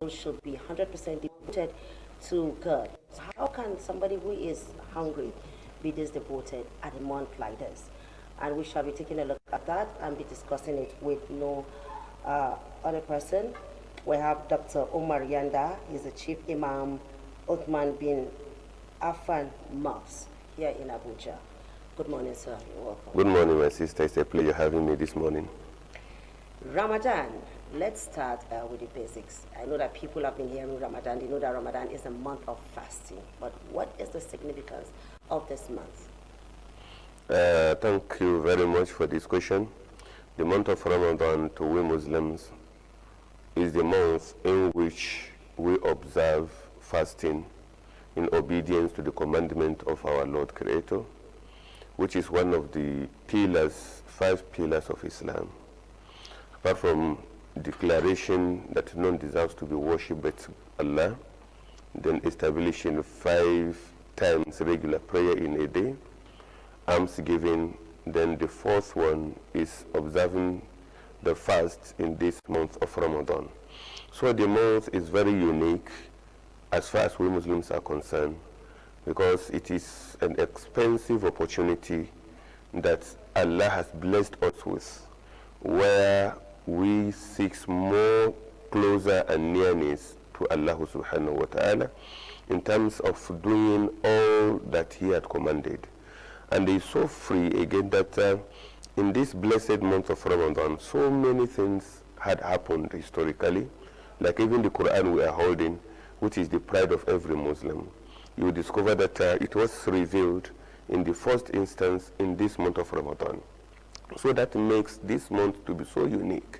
should be 100% devoted to God. So how can somebody who is hungry be this devoted at a month like this? And we shall be taking a look at that and be discussing it with no other person. We have Dr. Umar Yanda. He's the Chief Imam, Uthman bin Affan Mosque here in Abuja. Good morning, sir. You're welcome. Good morning, my sister. It's a pleasure having me this morning. Ramadan. Let's start with the basics. I know that people have been hearing Ramadan. They know that Ramadan is a month of fasting. But what is the significance of this month? Thank you very much for this question. The month of Ramadan to we Muslims is the month in which we observe fasting in obedience to the commandment of our Lord Creator, which is one of the pillars, 5 pillars of Islam. Apart from declaration that none deserves to be worshipped but Allah, then establishing 5 times regular prayer in a day, almsgiving, then the 4th one is observing the fast in this month of Ramadan. So the month is very unique as far as we Muslims are concerned, because it is an expensive opportunity that Allah has blessed us with, where we seek more closer and nearness to Allah subhanahu wa ta'ala in terms of doing all that He had commanded. And He is so free again that in this blessed month of Ramadan, so many things had happened historically, like even the Quran we are holding, which is the pride of every Muslim. You will discover that it was revealed in the first instance in this month of Ramadan. So that makes this month to be so unique.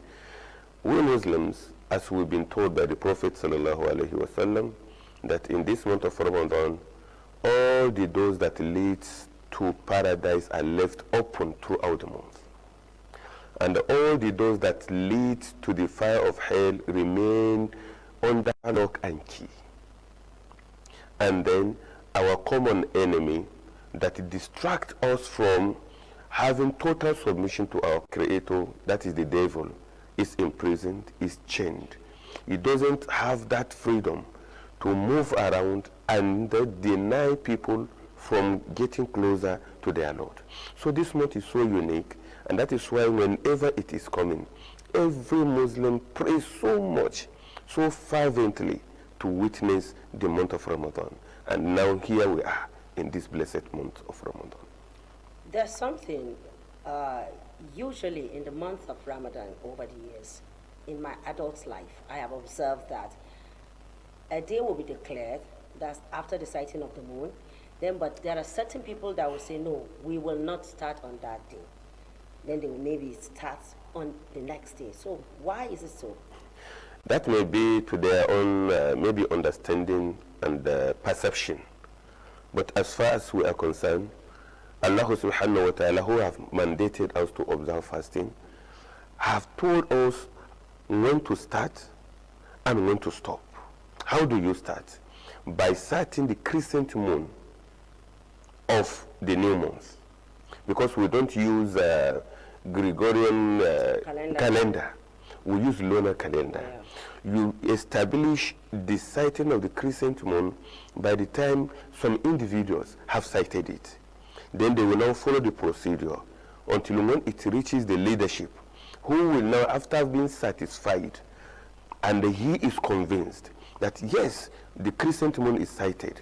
We Muslims, as we've been told by the Prophet ﷺ, that in this month of Ramadan, all the doors that lead to paradise are left open throughout the month. And all the doors that lead to the fire of hell remain under lock and key. And then our common enemy that distracts us from having total submission to our Creator, that is the devil, is imprisoned, is chained. He doesn't have that freedom to move around and deny people from getting closer to their Lord. So this month is so unique, and that is why whenever it is coming, every Muslim prays so much, so fervently to witness the month of Ramadan. And now here we are in this blessed month of Ramadan. There's something usually in the month of Ramadan over the years, in my adult life, I have observed that a day will be declared, that's after the sighting of the moon, then but there are certain people that will say, no, we will not start on that day. Then they will maybe start on the next day. So why is it so? That may be to their own maybe understanding and perception. But as far as we are concerned, Allah subhanahu wa ta'ala, who have mandated us to observe fasting, have told us when to start and when to stop. How do you start? By starting the crescent moon of the new month. Because we don't use Gregorian calendar. We use lunar calendar. Yeah. You establish the sighting of the crescent moon by the time some individuals have sighted it. Then they will now follow the procedure until when it reaches the leadership, who will now, after being satisfied, and he is convinced that yes, the crescent moon is sighted,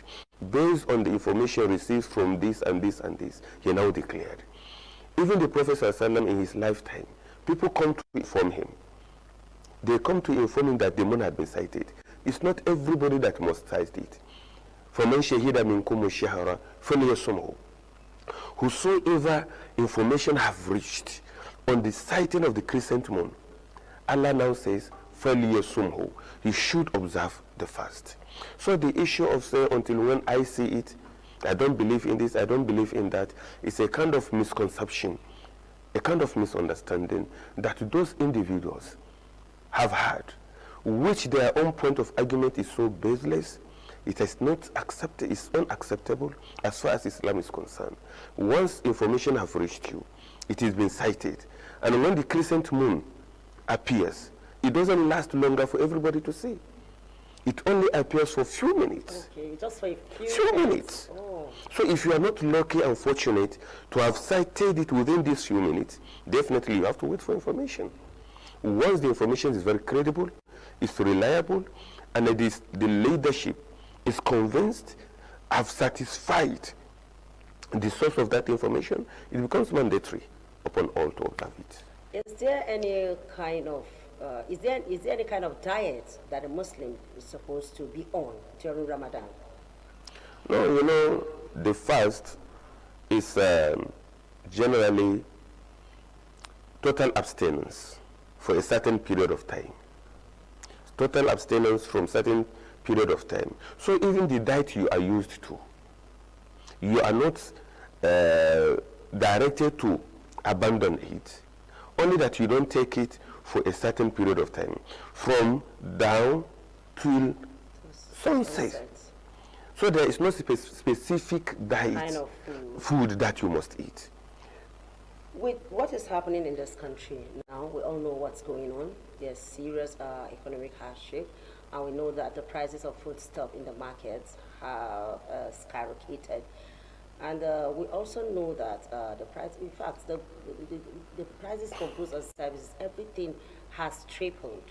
based on the information received from this and this and this, he now declared. Even the Prophet ﷺ in his lifetime, people come to inform him. They come to inform him that the moon had been sighted. It's not everybody that must sight it. فَمَنْ شَهِدَ مِنْكُمُ الشَّهْرَ فَلْيَصُمْهُ. Whosoever information have reached on the sighting of the crescent moon, Allah now says, فَلْيَصُمْهُ. He should observe the fast. So the issue of saying, until when I see it, I don't believe in this, I don't believe in that, is a kind of misconception, a kind of misunderstanding that those individuals have had, which their own point of argument is so baseless. It is not accepted, it's unacceptable as far as Islam is concerned. Once information have reached you, it has been cited, and when the crescent moon appears, it doesn't last longer for everybody to see. it only appears for few minutes. Okay, just for a Few minutes. Oh. So if you are not lucky and fortunate to have cited it within these few minutes, definitely you have to wait for information. Once the information is very credible, it's reliable, and it is the leadership is convinced, have satisfied the source of that information, it becomes mandatory upon all to observe it. Is there any kind of is there any kind of diet that a Muslim is supposed to be on during Ramadan? No, you know, the fast is generally total abstinence for a certain period of time. Total abstinence from certain period of time. So even the diet you are used to, you are not directed to abandon it, only that you don't take it for a certain period of time, from dawn till sunset. So there is no specific diet, kind of food that you must eat. With what is happening in this country now, we all know what's going on. There's serious economic hardship, and we know that the prices of foodstuff in the markets have skyrocketed. And we also know that the price, in fact, the prices for goods and services, everything has tripled.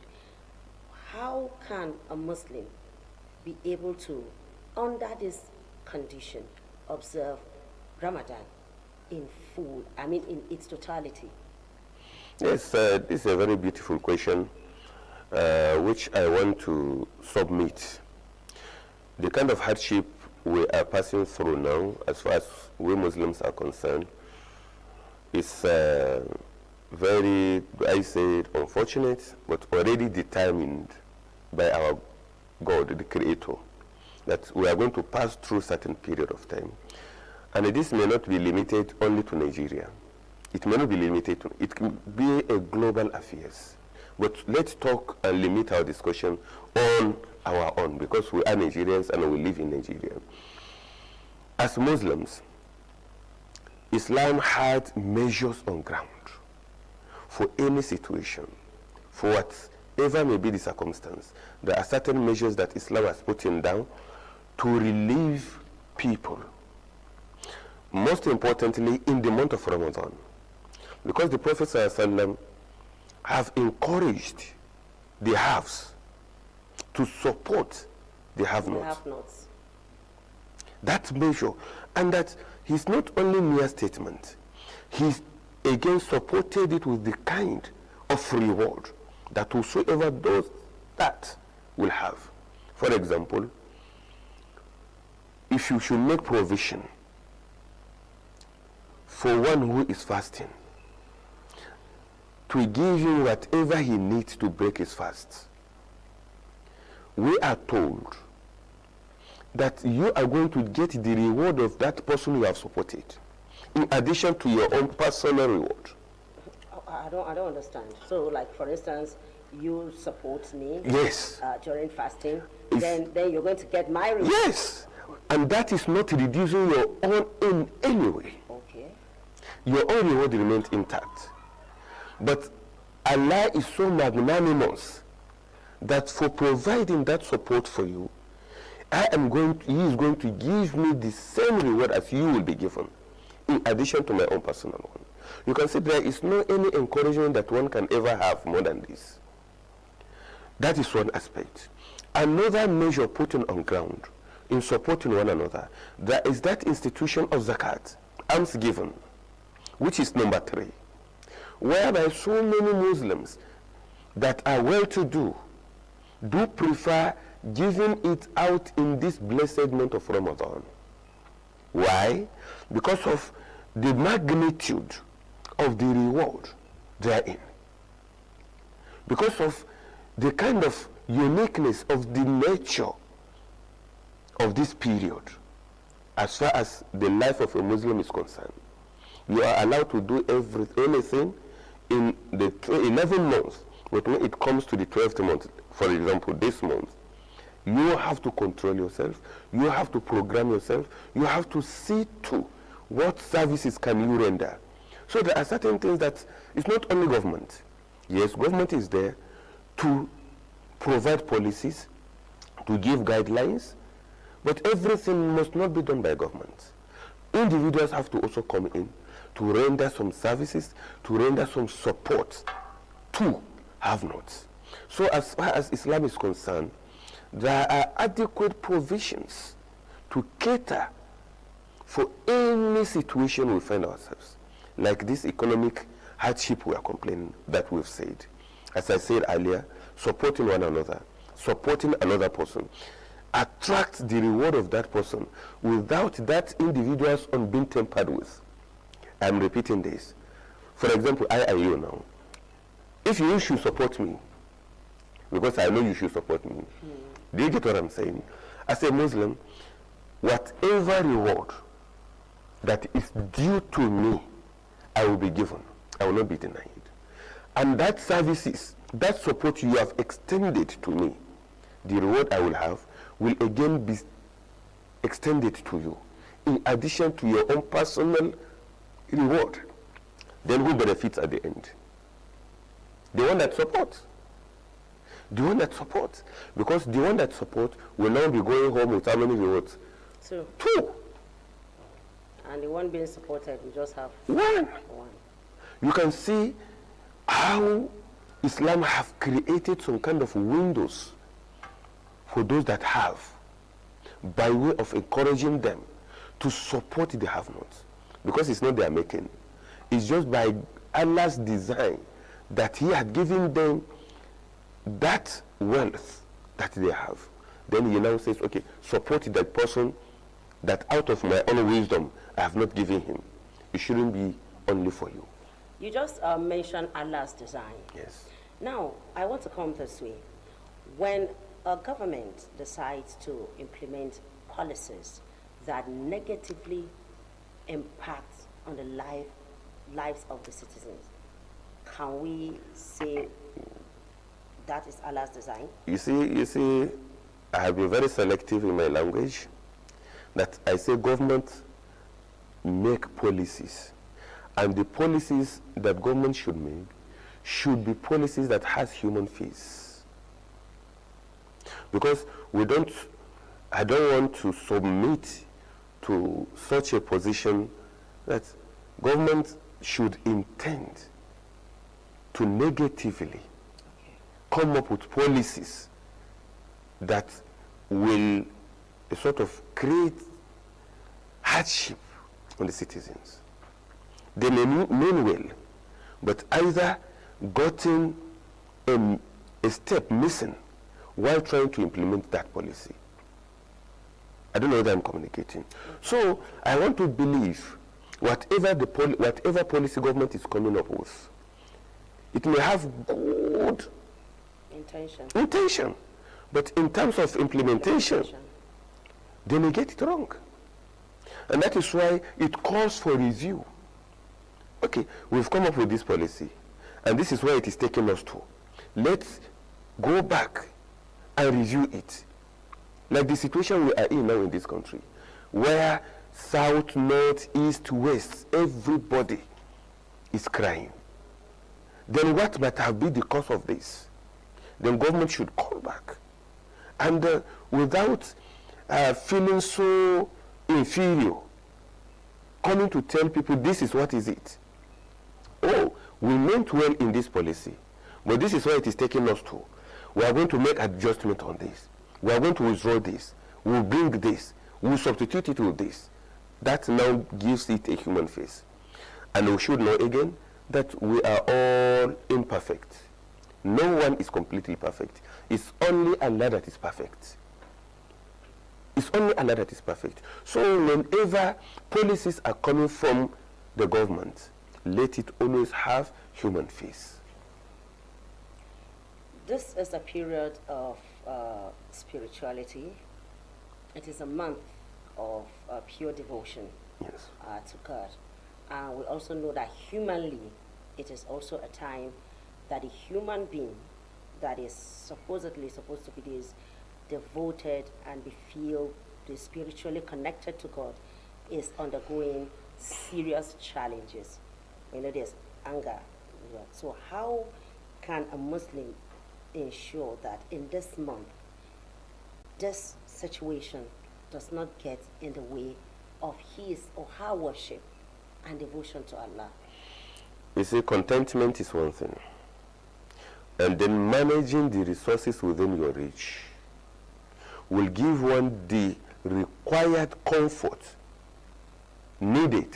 How can a Muslim be able to, under this condition, observe Ramadan in full, I mean in its totality? Yes, this is a very beautiful question, which I want to submit. The kind of hardship we are passing through now, as far as we Muslims are concerned, is very, I say, unfortunate, but already determined by our God, the Creator, that we are going to pass through certain period of time. And this may not be limited only to Nigeria. It may not be limited to, it can be a global affairs. But let's talk and limit our discussion on our own, because we are Nigerians and we live in Nigeria. As Muslims, Islam had measures on ground for any situation, for whatever may be the circumstance. There are certain measures that Islam has put in down to relieve people. Most importantly, in the month of Ramadan, because the Prophet ﷺ have encouraged the haves to support the have-nots. That measure, and that he's not only mere statement, he's again supported it with the kind of reward that whosoever does that will have. For example, if you should make provision for one who is fasting, to give him whatever he needs to break his fast, we are told that you are going to get the reward of that person you have supported, in addition to your own personal reward. I don't understand. So, like, for instance, you support me, yes, during fasting, then you're going to get my reward. Yes, and that is not reducing your own in any way. Okay. Your own reward remains intact. But Allah is so magnanimous that for providing that support for you, He is going to give me the same reward as you will be given, in addition to my own personal one. You can see there is no any encouragement that one can ever have more than this. That is one aspect. Another measure put on ground in supporting one another, there is that institution of zakat, alms given, which is number 3, whereby so many Muslims that are well-to-do do prefer giving it out in this blessed month of Ramadan. Why? Because of the magnitude of the reward therein. Because of the kind of uniqueness of the nature of this period, as far as the life of a Muslim is concerned. You are allowed to do anything in the 11 months, but when it comes to the 12th month, for example, this month, you have to control yourself, you have to program yourself, you have to see to what services can you render. So there are certain things that it's not only government. Yes, government is there to provide policies, to give guidelines, but everything must not be done by government. Individuals have to also come in to render some services, to render some support to have-nots. So as far as Islam is concerned, there are adequate provisions to cater for any situation we find ourselves, like this economic hardship we are complaining that we've said. As I said earlier, supporting one another, supporting another person, attract the reward of that person without that individual's own being tempered with. I'm repeating this. For example, I and you now. If you should support me, because I know you should support me, do you get what I'm saying? As a Muslim, whatever reward that is due to me, I will be given. I will not be denied. And that services, that support you have extended to me, the reward I will have will again be extended to you, in addition to your own personal reward. Then who benefits at the end? The one that supports. The one that supports. Because the one that supports will now be going home with how many rewards? Two. And the one being supported will just have one. You can see how Islam have created some kind of windows for those that have, by way of encouraging them to support the have-nots. Because it's not their making. It's just by Allah's design that He had given them that wealth that they have. Then He now says, okay, support that person that out of my own wisdom I have not given him. It shouldn't be only for you. You just mentioned Allah's design. Yes. Now, I want to come this way. When a government decides to implement policies that negatively impact on the lives of the citizens, can we say that is Allah's design? You see, I have been very selective in my language, that I say government make policies, and the policies that government should make should be policies that has human face. Because I don't want to submit to such a position that government should intend to negatively come up with policies that will sort of create hardship on the citizens. They may mean well, but either gotten a step missing while trying to implement that policy. I don't know whether I'm communicating. So I want to believe whatever policy government is coming up with, it may have good intention, but in terms of implementation, they may get it wrong. And that is why it calls for review. Okay, we've come up with this policy, and this is where it is taking us to. Let's go back and review it. Like the situation we are in now in this country, where south, north, east, west, everybody is crying. Then what might have been the cause of this? Then government should call back. And without feeling so inferior, coming to tell people this is what is it. Oh, we meant well in this policy, but this is where it is taking us to. We are going to make adjustment on this. We are going to withdraw this. We'll bring this. We'll substitute it with this. That now gives it a human face. And we should know again that we are all imperfect. No one is completely perfect. It's only Allah that is perfect. It's only Allah that is perfect. So whenever policies are coming from the government, let it always have human face. This is a period of spirituality. It is a month of pure devotion to God. We also know that humanly, it is also a time that a human being that is supposedly supposed to be this devoted and be spiritually connected to God is undergoing serious challenges. You know, there's anger. So how can a Muslim ensure that in this month this situation does not get in the way of his or her worship and devotion to Allah? You see, contentment is one thing. And then managing the resources within your reach will give one the required comfort needed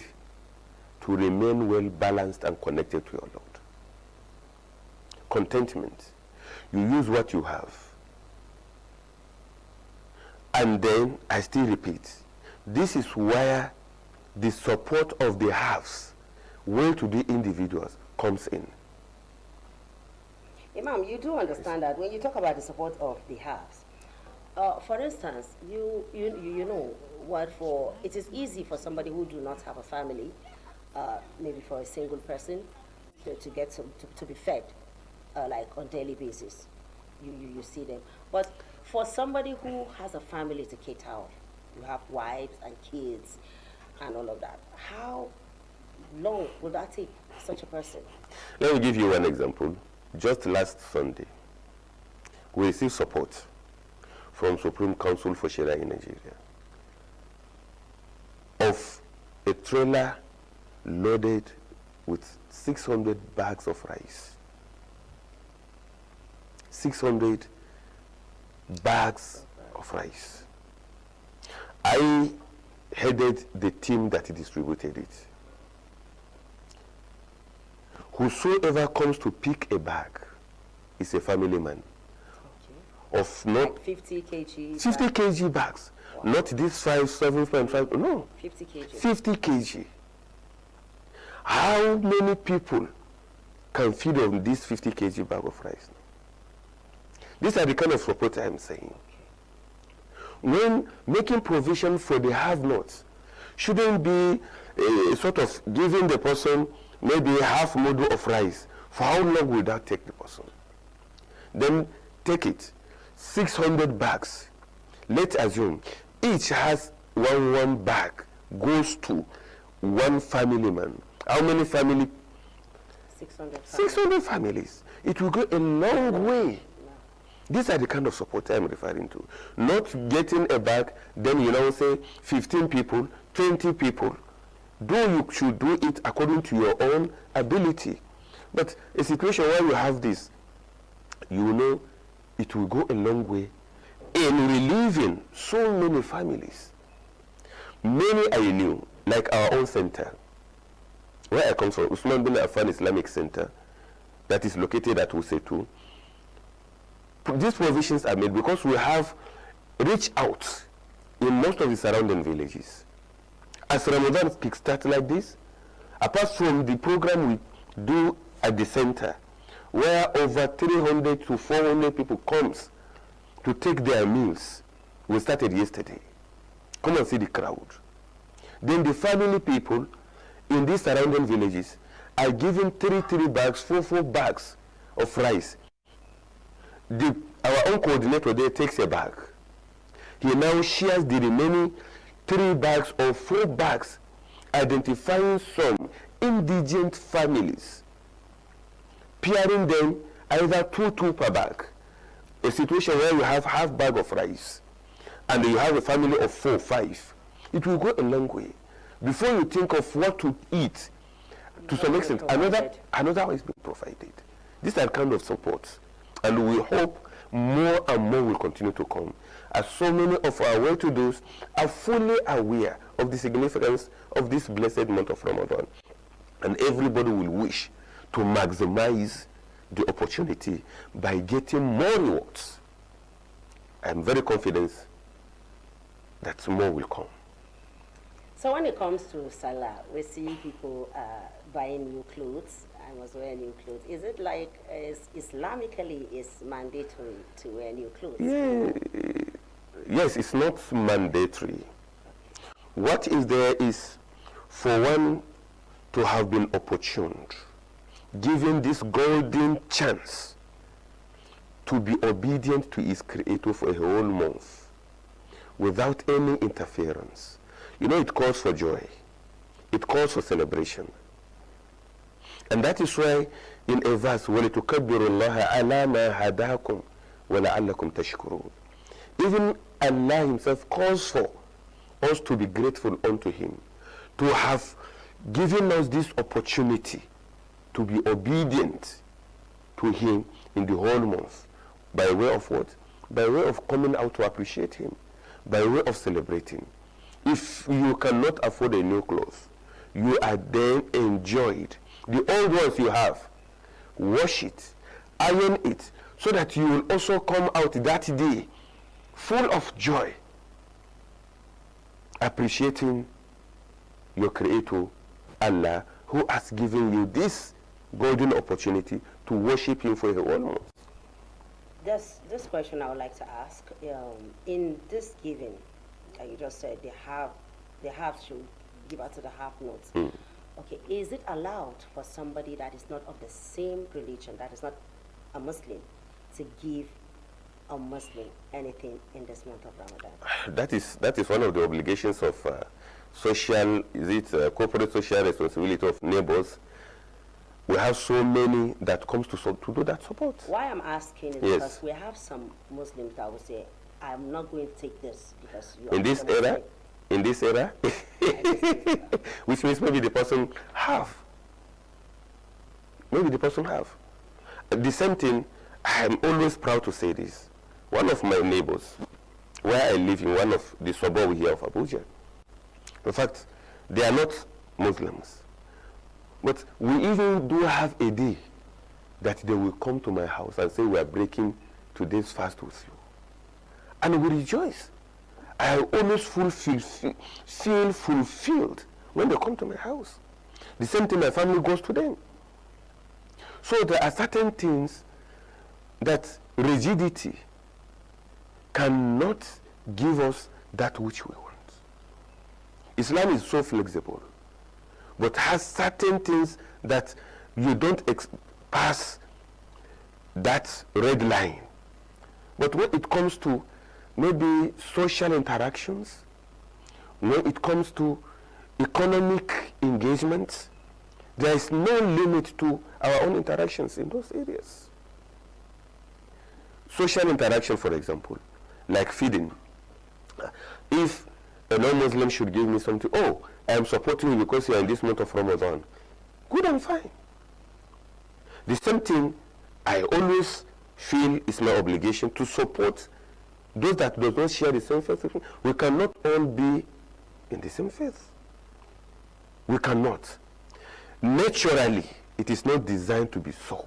to remain well balanced and connected to your Lord. Contentment. You use what you have. And then, I still repeat, this is where the support of the haves, well-to-do individuals, comes in. Imam, you do understand that when you talk about the support of the haves, for instance, you know what, for it is easy for somebody who do not have a family, maybe for a single person, to get to be fed, like on daily basis. You see them. But for somebody who has a family to cater of, you have wives and kids and all of that, how long will that take such a person? Let me give you one example. Just last Sunday, we received support from Supreme Council for Sharia in Nigeria of a trailer loaded with 600 bags of rice. 600 bags of rice. I headed the team that distributed it. Whosoever comes to pick a bag is a family man. Okay. Of not like 50 kg 50 kg bags. Wow. Not this 5, 7.5, no. 50 kg. 50 kg. How many people can feed on this 50 kg bag of rice? These are the kind of support I am saying. When making provision for the have-nots, shouldn't be sort of giving the person maybe half model of rice. For how long will that take the person? Then take it. 600 bags. Let's assume each has one bag goes to one family man. How many family? 600 families. 600 families. It will go a long way. No. These are the kind of support I'm referring to. Not getting a bag, then you now say 15 people, 20 people. Though you should do it according to your own ability. But a situation where you have this, you know it will go a long way in relieving so many families. Many I knew, like our own center, where I come from, Usman bin Affan Islamic Center, that is located at Usetu. These provisions are made because we have reached out in most of the surrounding villages. As Ramadan kickstart like this, apart from the program we do at the center, where over 300 to 400 people comes to take their meals, we started yesterday. Come and see the crowd. Then the family people in these surrounding villages are given 3 bags, 4 bags of rice. Our own coordinator there takes a bag. He now shares the remaining 3 bags or 4 bags, identifying some indigent families, pairing them either 2 per bag. A situation where you have half bag of rice and you have a family of 4, 5. It will go a long way. Before you think of what to eat, to some extent, another one is being provided. These are kind of supports. And we hope more and more will continue to come, as so many of our well-to-dos are fully aware of the significance of this blessed month of Ramadan. And everybody will wish to maximize the opportunity by getting more rewards. I'm very confident that more will come. So when it comes to Salah, we see people buying new clothes. I must wear new clothes. Is it like Islamically it's mandatory to wear new clothes? Yeah. Yes, it's not mandatory. What is there is for one to have been opportuned, given this golden chance to be obedient to his creator for a whole month without any interference. You know, it calls for joy. It calls for celebration. And that is why in a verse, وَلِتُكَبِّرُوا اللَّهَ عَلَى مَا هَدَاكُمْ وَلَعَلَّكُمْ تَشْكُرُونَ. Even Allah himself calls for us to be grateful unto him, to have given us this opportunity to be obedient to him in the whole month. By way of what? By way of coming out to appreciate him, by way of celebrating. If you cannot afford a new clothes, you are then enjoyed the old ones you have. Wash it, iron it, so that you will also come out that day full of joy, appreciating your Creator, Allah, who has given you this golden opportunity to worship him for a whole month. This question I would like to ask, in this giving, like you just said, the half should give out to the half notes. Okay, is it allowed for somebody that is not of the same religion, that is not a Muslim, to give a Muslim anything in this month of Ramadan? That is one of the obligations of corporate social responsibility of neighbors. We have so many that comes to do that support. Why I'm asking is because we have some Muslims that will say, I'm not going to take this because you are in this era. In this era, which means maybe the person have. Maybe the person have. The same thing, I am always proud to say this. One of my neighbors, where I live in one of the suburbs here of Abuja, in fact, they are not Muslims. But we even do have a day that they will come to my house and say, we are breaking today's fast with you. And we rejoice. I always feel fulfilled when they come to my house. The same thing my family goes to them. So there are certain things that rigidity cannot give us that which we want. Islam is so flexible, but has certain things that you don't pass that red line. But when it comes to maybe social interactions, when it comes to economic engagement, there is no limit to our own interactions in those areas. Social interaction, for example, like feeding. If a non-Muslim should give me something, oh, I am supporting you because you are in this month of Ramadan, good and fine. The same thing, I always feel is my obligation to support those that do not share the same faith. We cannot all be in the same faith. We cannot. Naturally, it is not designed to be so.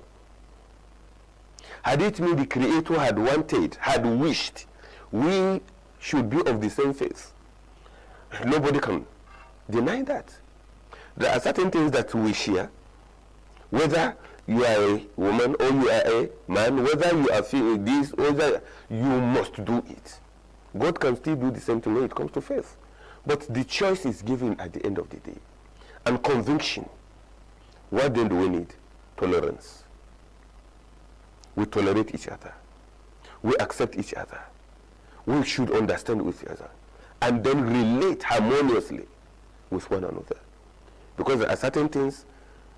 Had it been the Creator had wanted, had wished, we should be of the same faith. Nobody can deny that. There are certain things that we share, whether you are a woman or you are a man, whether you are feeling this or that, you must do it. God can still do the same thing when it comes to faith. But the choice is given at the end of the day. And conviction. What then do we need? Tolerance. We tolerate each other. We accept each other. We should understand with each other. And then relate harmoniously with one another. Because there are certain things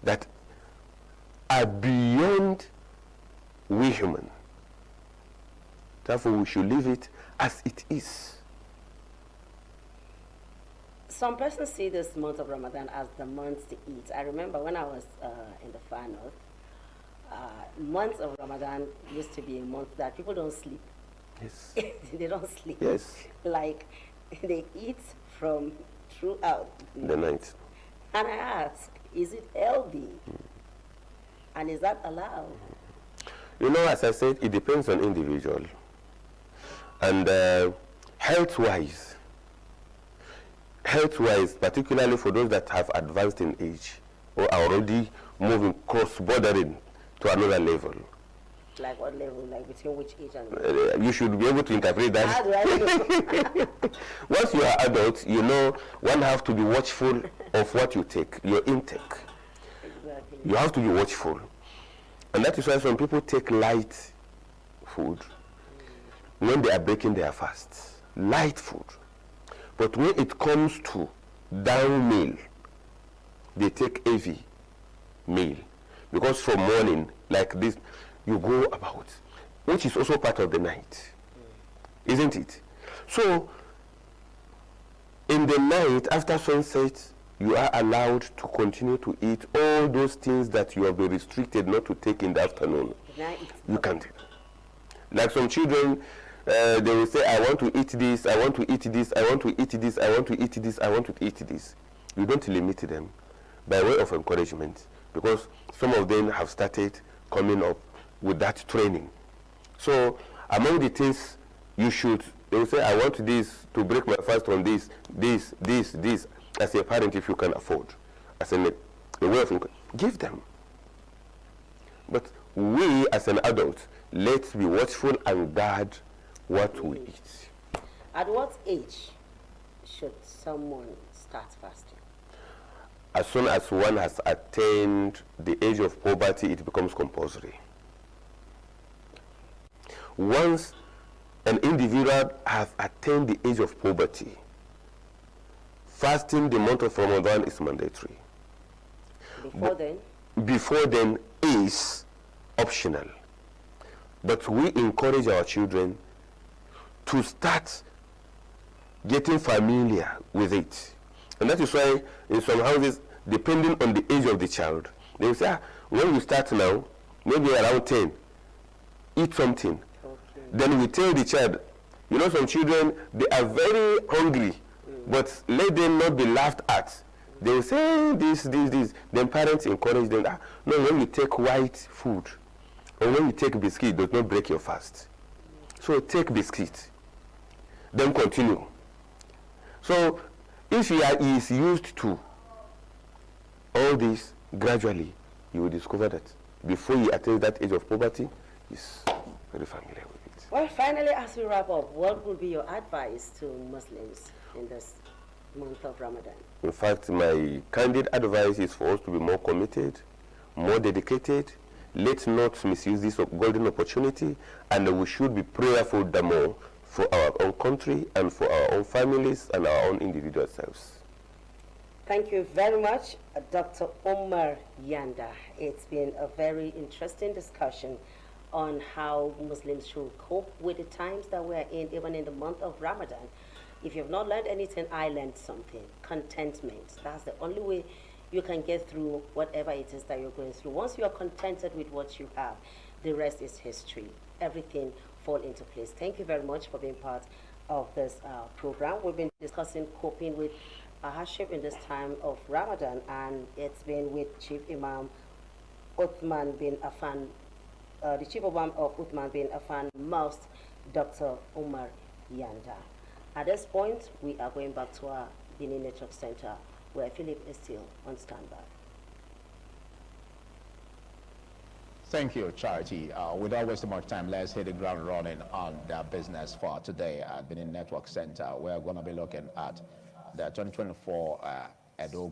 that are beyond we human. Therefore, we should leave it as it is. Some persons see this month of Ramadan as the month to eat. I remember when I was in the far north, month of Ramadan used to be a month that people don't sleep. Yes. They don't sleep. Yes. Like, they eat from throughout the night. And I ask, is it healthy? And is that allowed? You know, as I said, it depends on individual. And health-wise, particularly for those that have advanced in age or are already moving cross-bordering to another level. Like what level? Like between which age and you should be able to interpret that. How do I know? Once you are adult, you know one have to be watchful of what you take, your intake. Exactly. You have to be watchful. And that is why some people take light food when they are breaking their fasts. Light food. But when it comes to down meal, they take heavy meal. Because from morning, like this, you go about, which is also part of the night. Isn't it? So, in the night after sunset, you are allowed to continue to eat all those things that you have been restricted not to take in the afternoon. You can't. Like some children, they will say, I want to eat this, I want to eat this, I want to eat this, I want to eat this, I want to eat this. You don't limit them by way of encouragement, because some of them have started coming up with that training. So among the things you should, they will say, I want this to break my fast on this, this, as a parent if you can afford. As a way of give them. But we as an adult, let's be watchful and guard what we eat. At what age should someone start fasting? As soon as one has attained the age of poverty, it becomes compulsory. Once an individual has attained the age of poverty, fasting the month of Ramadan is mandatory. Before then is optional. But we encourage our children to start getting familiar with it. And that is why in some houses, depending on the age of the child, they will say, when you start now, maybe around 10, eat something. Okay. Then we tell the child, you know, some children, they are very hungry, but let them not be laughed at. They will say this. Then parents encourage them, no, when you take white food, or when you take biscuit, it does not break your fast. So take biscuit, then continue. So if he is used to all this, gradually you will discover that before he attains that age of poverty, he's very familiar with it. Well, finally, as we wrap up, what would be your advice to Muslims in this month of Ramadan? In fact, my candid advice is for us to be more committed, more dedicated. Let's not misuse this golden opportunity, and we should be prayerful the more for our own country and for our own families and our own individual selves. Thank you very much, Dr. Umar Yanda. It's been a very interesting discussion on how Muslims should cope with the times that we're in, even in the month of Ramadan. If you have not learned anything, I learned something. Contentment. That's the only way you can get through whatever it is that you're going through. Once you are contented with what you have, the rest is history. Everything fall into place. Thank you very much for being part of this program. We've been discussing coping with hardship in this time of Ramadan, and it's been with Chief Imam Uthman bin Affan, the Chief Imam of Uthman bin Affan Mosque, Dr. Umar Yanda. At this point, we are going back to our Benin Network Center, where Philip is still on standby. Thank you, Charity. Without wasting much time, let's hit the ground running on the business for today at Benin Network Center. We're going to be looking at the 2024 Edo